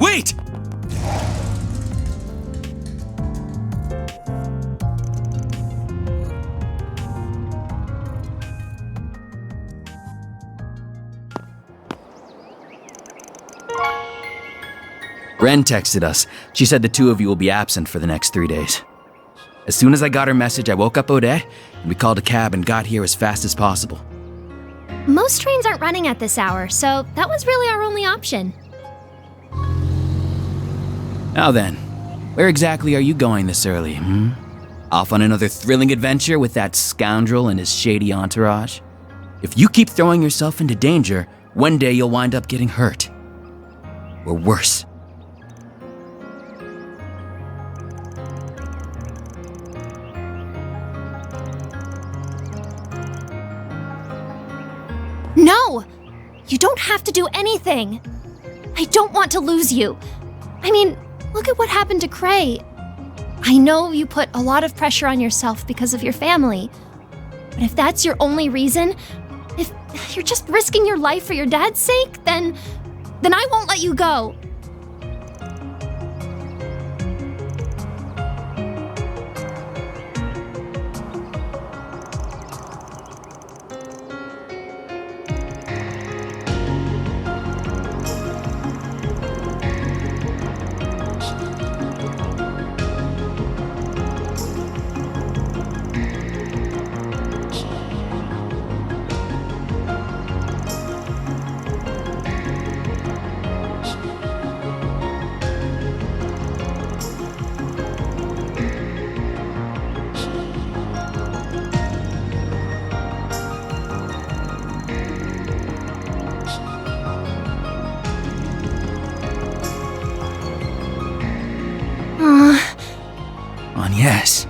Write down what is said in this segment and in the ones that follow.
Wait! Ren texted us. She said the two of you will be absent for the next 3 days. As soon as I got her message, I woke up O'Day, and we called a cab and got here as fast as possible. Most trains aren't running at this hour, so that was really our only option. Now then, where exactly are you going this early, Off on another thrilling adventure with that scoundrel and his shady entourage? If you keep throwing yourself into danger, one day you'll wind up getting hurt. Or worse. No! You don't have to do anything. I don't want to lose you. I mean, look at what happened to Cray. I know you put a lot of pressure on yourself because of your family. But if that's your only reason, If you're just risking your life for your dad's sake, then I won't let you go. Yes.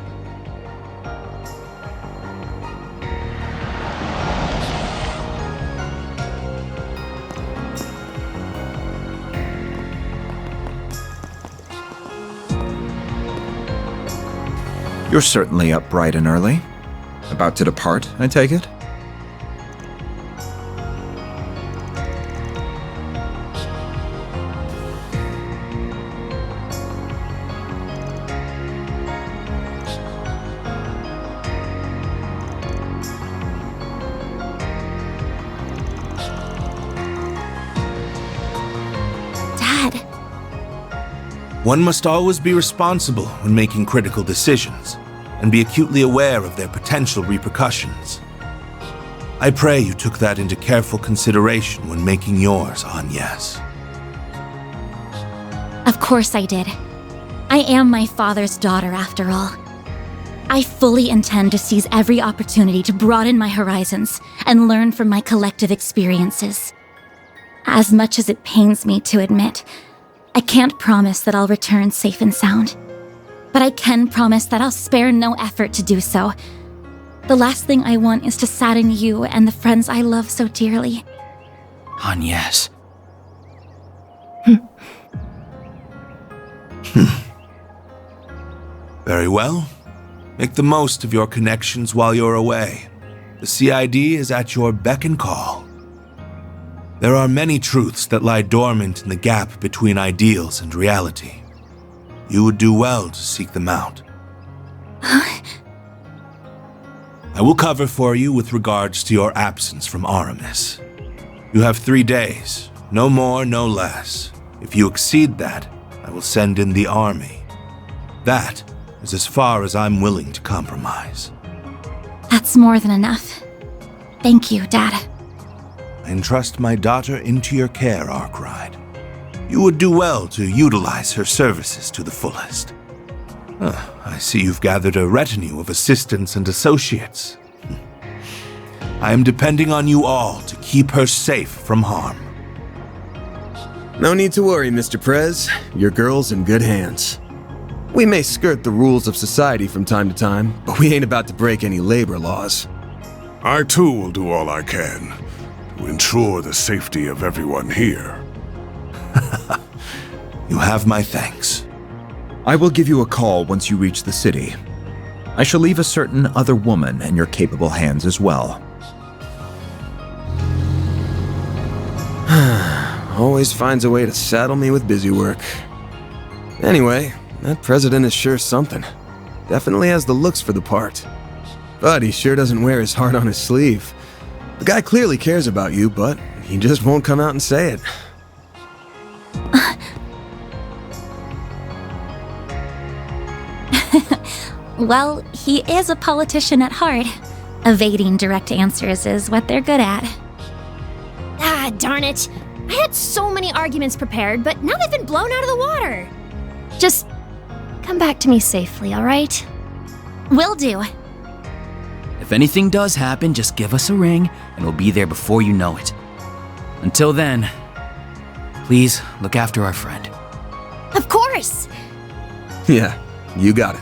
You're certainly up bright and early. About to depart, I take it? Dad. One must always be responsible when making critical decisions, and be acutely aware of their potential repercussions. I pray you took that into careful consideration when making yours, Agnes. Of course I did. I am my father's daughter, after all. I fully intend to seize every opportunity to broaden my horizons and learn from my collective experiences. As much as it pains me to admit, I can't promise that I'll return safe and sound. But I can promise that I'll spare no effort to do so. The last thing I want is to sadden you and the friends I love so dearly. Agnes. Very well. Make the most of your connections while you're away. The CID is at your beck and call. There are many truths that lie dormant in the gap between ideals and reality. You would do well to seek them out. I will cover for you with regards to your absence from Aramis. You have 3 days, no more, no less. If you exceed that, I will send in the army. That is as far as I'm willing to compromise. That's more than enough. Thank you, Dad. I entrust my daughter into your care, Arkwright. You would do well to utilize her services to the fullest. I see you've gathered a retinue of assistants and associates. I am depending on you all to keep her safe from harm. No need to worry, Mr. Prez. Your girl's in good hands. We may skirt the rules of society from time to time, but we ain't about to break any labor laws. I too will do all I can to ensure the safety of everyone here. You have my thanks. I will give you a call once you reach the city. I shall leave a certain other woman in your capable hands as well. Always finds a way to saddle me with busy work. Anyway, that president is sure something. Definitely has the looks for the part. But he sure doesn't wear his heart on his sleeve. The guy clearly cares about you, but he just won't come out and say it. Well, he is a politician at heart. Evading direct answers is what they're good at. Ah, darn it. I had so many arguments prepared, but now they've been blown out of the water. Just come back to me safely, all right? Will do. If anything does happen, just give us a ring, and we'll be there before you know it. Until then, please look after our friend. Of course! Yeah, you got it.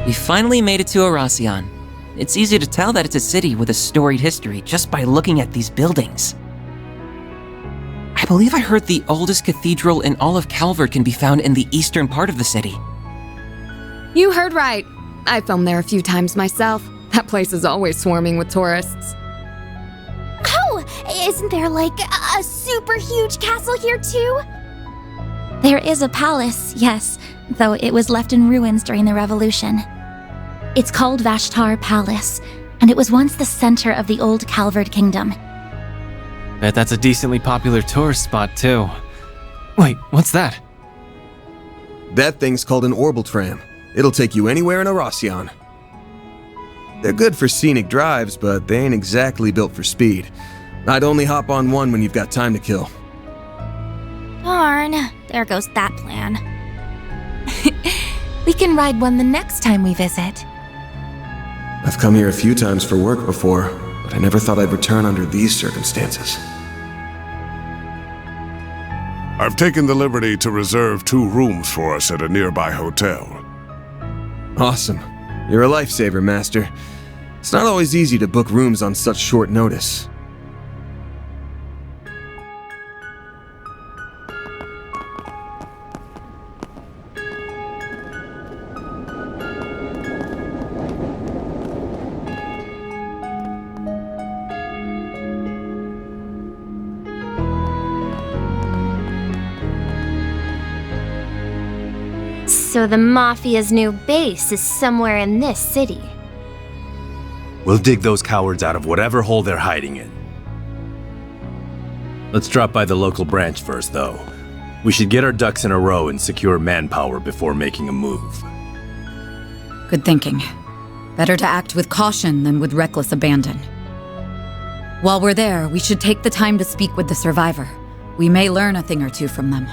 We finally made it to Oracion. It's easy to tell that it's a city with a storied history just by looking at these buildings. I believe I heard the oldest cathedral in all of Calvert can be found in the eastern part of the city. You heard right. I filmed there a few times myself. That place is always swarming with tourists. Oh, isn't there like a super huge castle here too? There is a palace, yes, though it was left in ruins during the Revolution. It's called Vashtar Palace, and it was once the center of the old Calvard Kingdom. Bet that's a decently popular tourist spot, too. Wait, what's that? That thing's called an orbital tram. It'll take you anywhere in Oracion. They're good for scenic drives, but they ain't exactly built for speed. I'd only hop on one when you've got time to kill. Darn, there goes that plan. We can ride one the next time we visit. I've come here a few times for work before, but I never thought I'd return under these circumstances. I've taken the liberty to reserve 2 rooms for us at a nearby hotel. Awesome. You're a lifesaver, Master. It's not always easy to book rooms on such short notice. So the Mafia's new base is somewhere in this city. We'll dig those cowards out of whatever hole they're hiding in. Let's drop by the local branch first, though. We should get our ducks in a row and secure manpower before making a move. Good thinking. Better to act with caution than with reckless abandon. While we're there, we should take the time to speak with the survivor. We may learn a thing or two from them.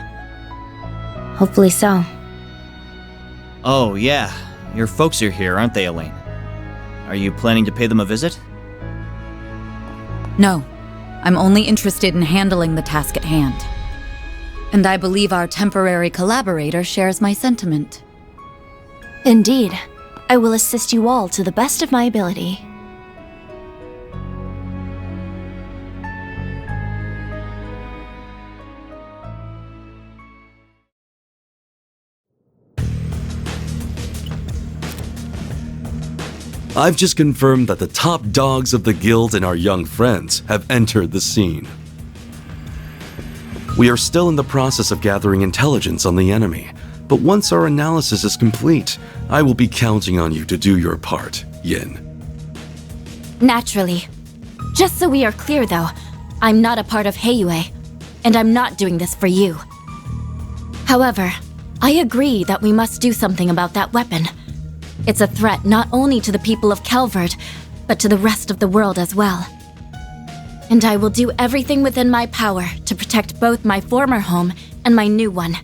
Hopefully so. Oh, yeah. Your folks are here, aren't they, Elaine? Are you planning to pay them a visit? No. I'm only interested in handling the task at hand. And I believe our temporary collaborator shares my sentiment. Indeed. I will assist you all to the best of my ability. I've just confirmed that the top dogs of the guild and our young friends have entered the scene. We are still in the process of gathering intelligence on the enemy, but once our analysis is complete, I will be counting on you to do your part, Yin. Naturally. Just so we are clear, though, I'm not a part of Heiyue, and I'm not doing this for you. However, I agree that we must do something about that weapon. It's a threat not only to the people of Calvert, but to the rest of the world as well. And I will do everything within my power to protect both my former home and my new one.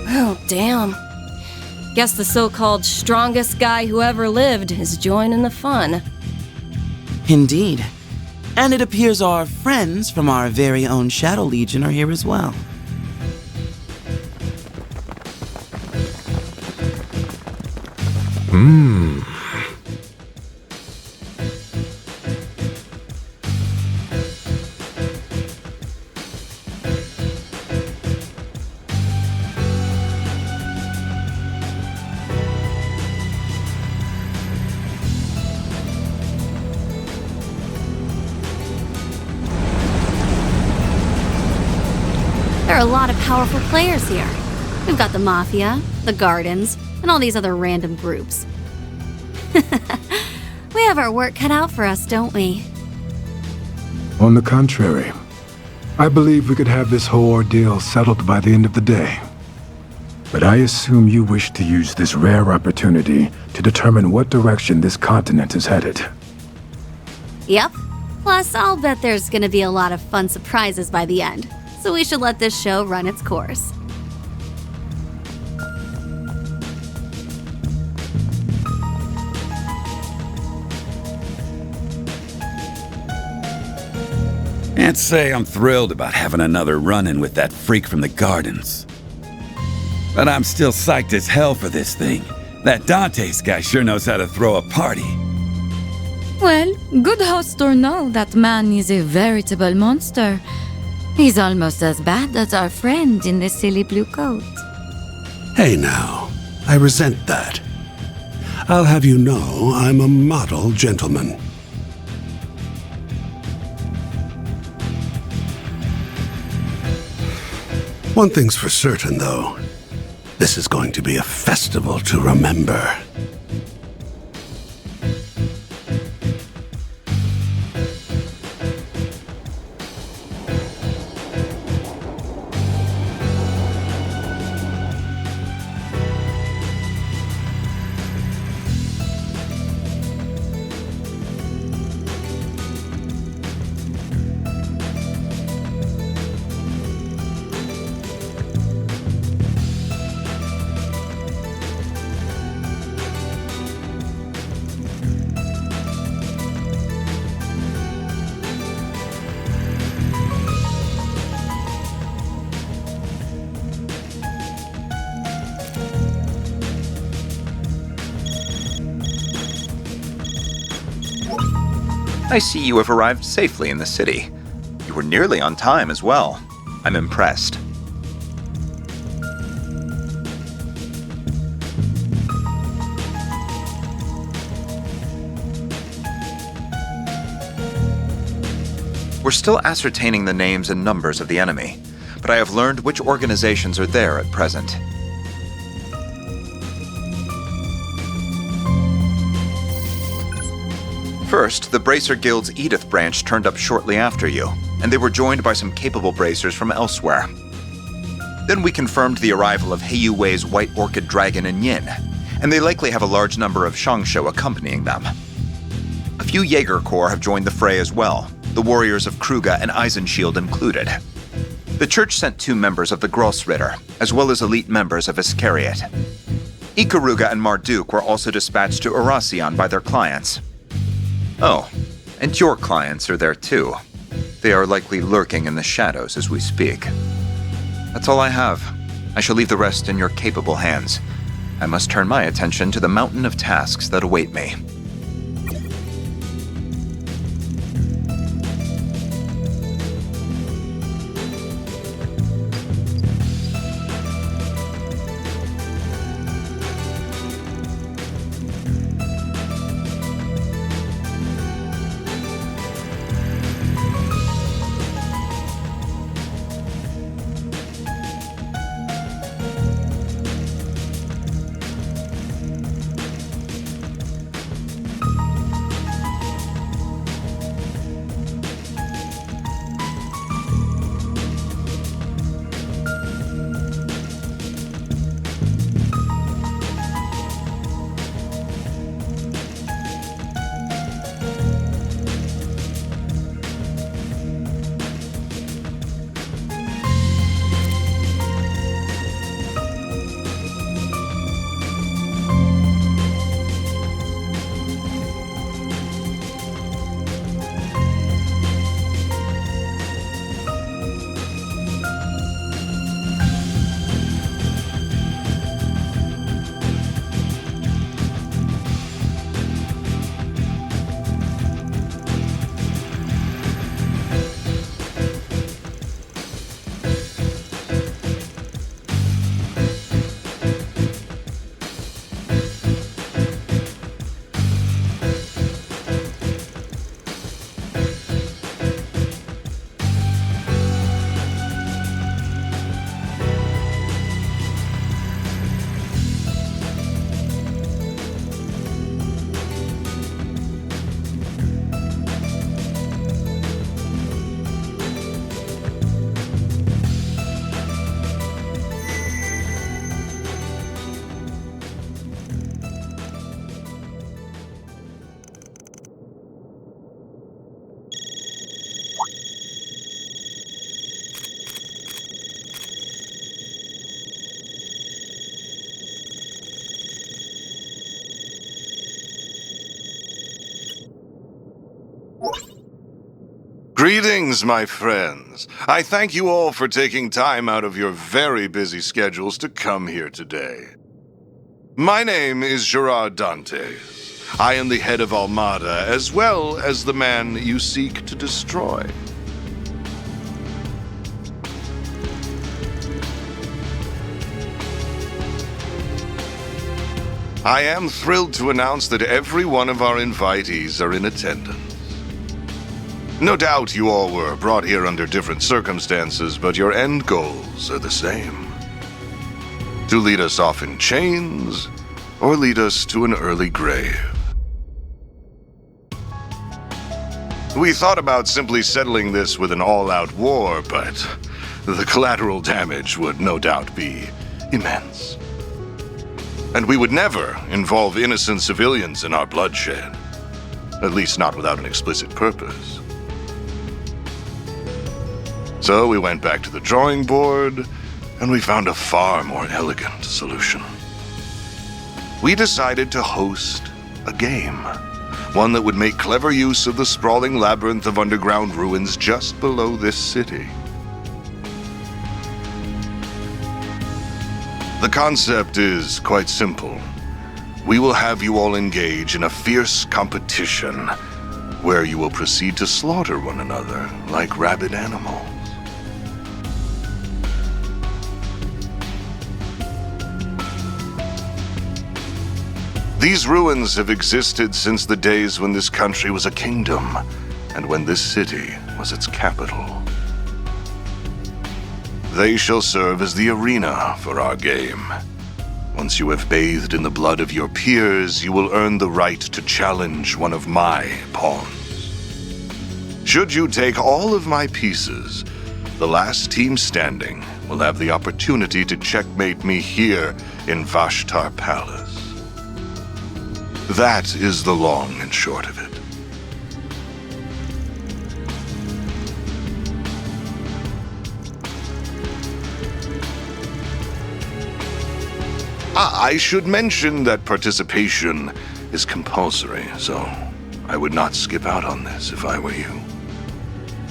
Oh, damn. Guess the so-called strongest guy who ever lived is joining the fun. Indeed. And it appears our friends from our very own Shadow Legion are here as well. There are a lot of powerful players here. We've got the Mafia, the Gardens, and all these other random groups. We have our work cut out for us, don't we? On the contrary, I believe we could have this whole ordeal settled by the end of the day. But I assume you wish to use this rare opportunity to determine what direction this continent is headed. Yep. Plus, I'll bet there's gonna be a lot of fun surprises by the end. So we should let this show run its course. Can't say I'm thrilled about having another run-in with that freak from the gardens. But I'm still psyched as hell for this thing. That Dante's guy sure knows how to throw a party. Well, good host or no, that man is a veritable monster. He's almost as bad as our friend in the silly blue coat. Hey now, I resent that. I'll have you know I'm a model gentleman. One thing's for certain, though. This is going to be a festival to remember. I see you have arrived safely in the city. You were nearly on time as well. I'm impressed. We're still ascertaining the names and numbers of the enemy, but I have learned which organizations are there at present. First, the Bracer Guild's Edith branch turned up shortly after you, and they were joined by some capable bracers from elsewhere. Then we confirmed the arrival of Heiyu Wei's White Orchid Dragon and Yin, and they likely have a large number of Shangsho accompanying them. A few Jaeger Corps have joined the fray as well, the warriors of Kruga and Eisenshield included. The church sent 2 members of the Grossritter, as well as elite members of Iscariot. Ikaruga and Marduk were also dispatched to Oracion by their clients. Oh, and your clients are there too. They are likely lurking in the shadows as we speak. That's all I have. I shall leave the rest in your capable hands. I must turn my attention to the mountain of tasks that await me. Greetings, my friends. I thank you all for taking time out of your very busy schedules to come here today. My name is Gerard Dantes. I am the head of Almada, as well as the man you seek to destroy. I am thrilled to announce that every one of our invitees are in attendance. No doubt you all were brought here under different circumstances, but your end goals are the same. To lead us off in chains, or lead us to an early grave. We thought about simply settling this with an all-out war, but the collateral damage would no doubt be immense. And we would never involve innocent civilians in our bloodshed, at least not without an explicit purpose. So we went back to the drawing board, and we found a far more elegant solution. We decided to host a game, one that would make clever use of the sprawling labyrinth of underground ruins just below this city. The concept is quite simple. We will have you all engage in a fierce competition where you will proceed to slaughter one another like rabid animals. These ruins have existed since the days when this country was a kingdom, and when this city was its capital. They shall serve as the arena for our game. Once you have bathed in the blood of your peers, you will earn the right to challenge one of my pawns. Should you take all of my pieces, the last team standing will have the opportunity to checkmate me here in Vashtar Palace. That is the long and short of it. I should mention that participation is compulsory, so I would not skip out on this if I were you.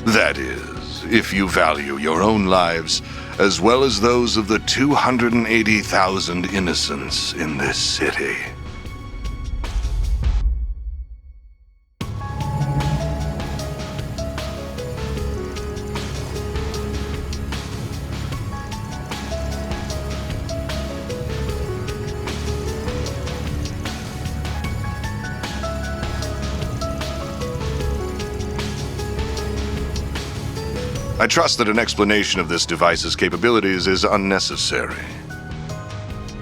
That is, if you value your own lives, as well as those of the 280,000 innocents in this city. I trust that an explanation of this device's capabilities is unnecessary.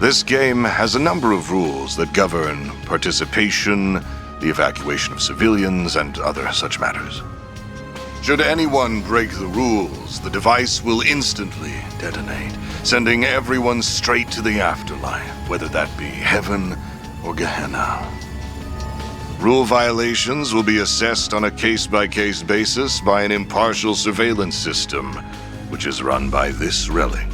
This game has a number of rules that govern participation, the evacuation of civilians, and other such matters. Should anyone break the rules, the device will instantly detonate, sending everyone straight to the afterlife, whether that be heaven or Gehenna. Rule violations will be assessed on a case-by-case basis by an impartial surveillance system, which is run by this relic.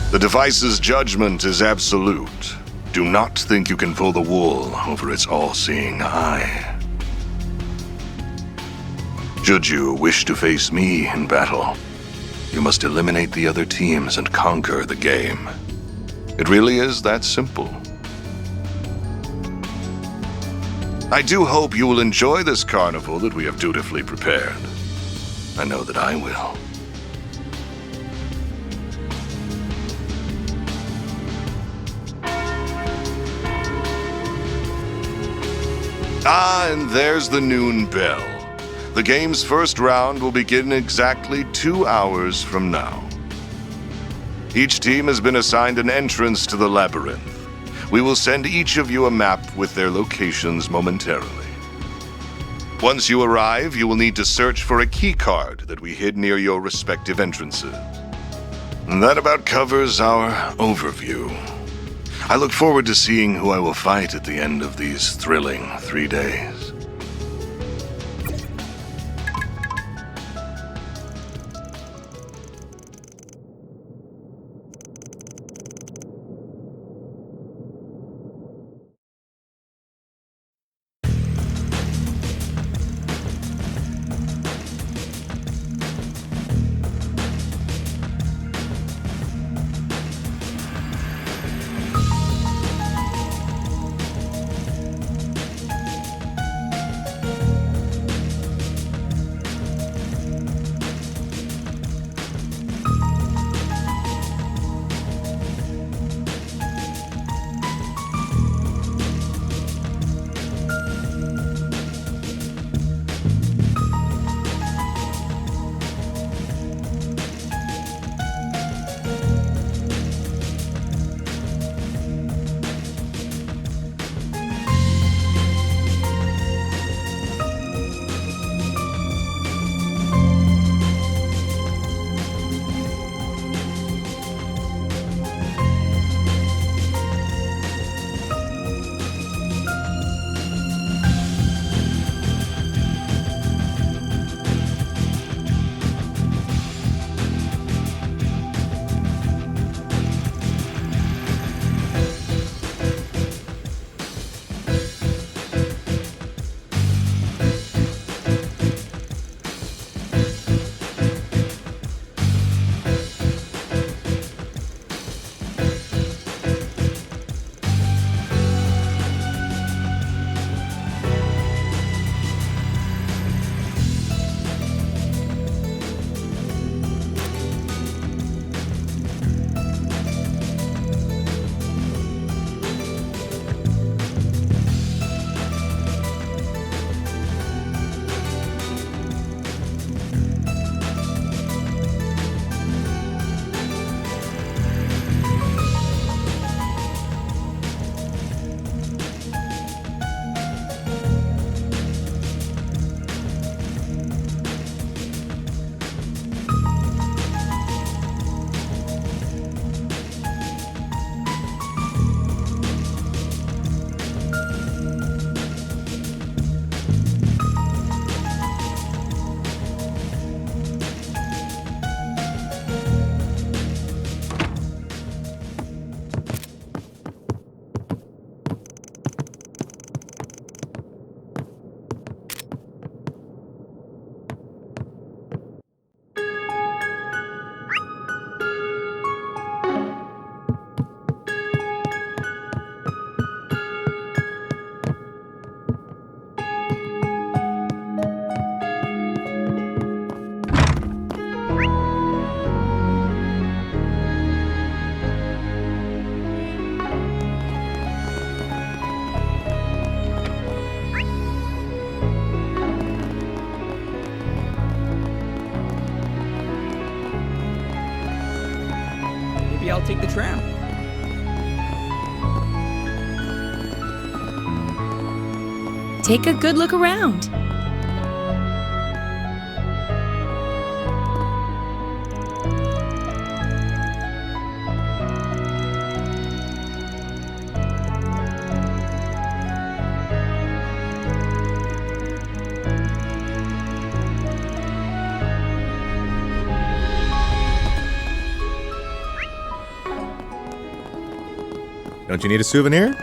The device's judgment is absolute. Do not think you can pull the wool over its all-seeing eye. Should you wish to face me in battle, you must eliminate the other teams and conquer the game. It really is that simple. I do hope you will enjoy this carnival that we have dutifully prepared. I know that I will. Ah, and there's the noon bell. The game's first round will begin exactly 2 hours from now. Each team has been assigned an entrance to the labyrinth. We will send each of you a map with their locations momentarily. Once you arrive, you will need to search for a key card that we hid near your respective entrances. And that about covers our overview. I look forward to seeing who I will fight at the end of these thrilling 3 days. take the tram. Take a good look around. Don't you need a souvenir?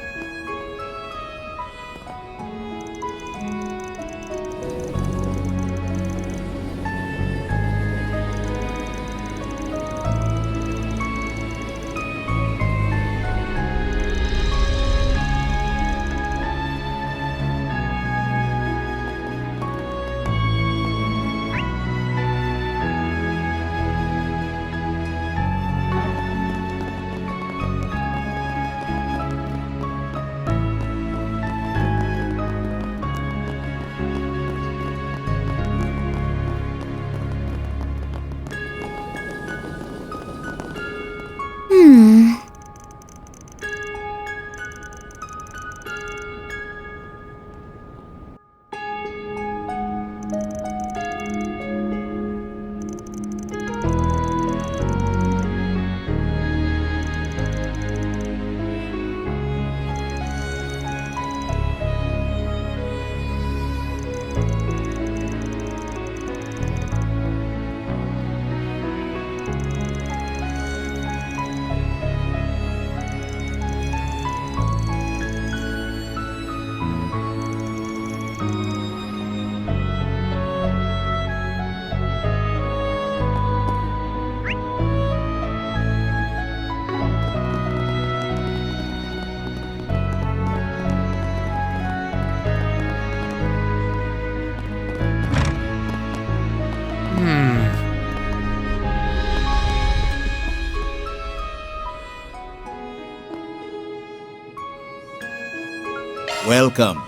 Welcome.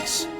place.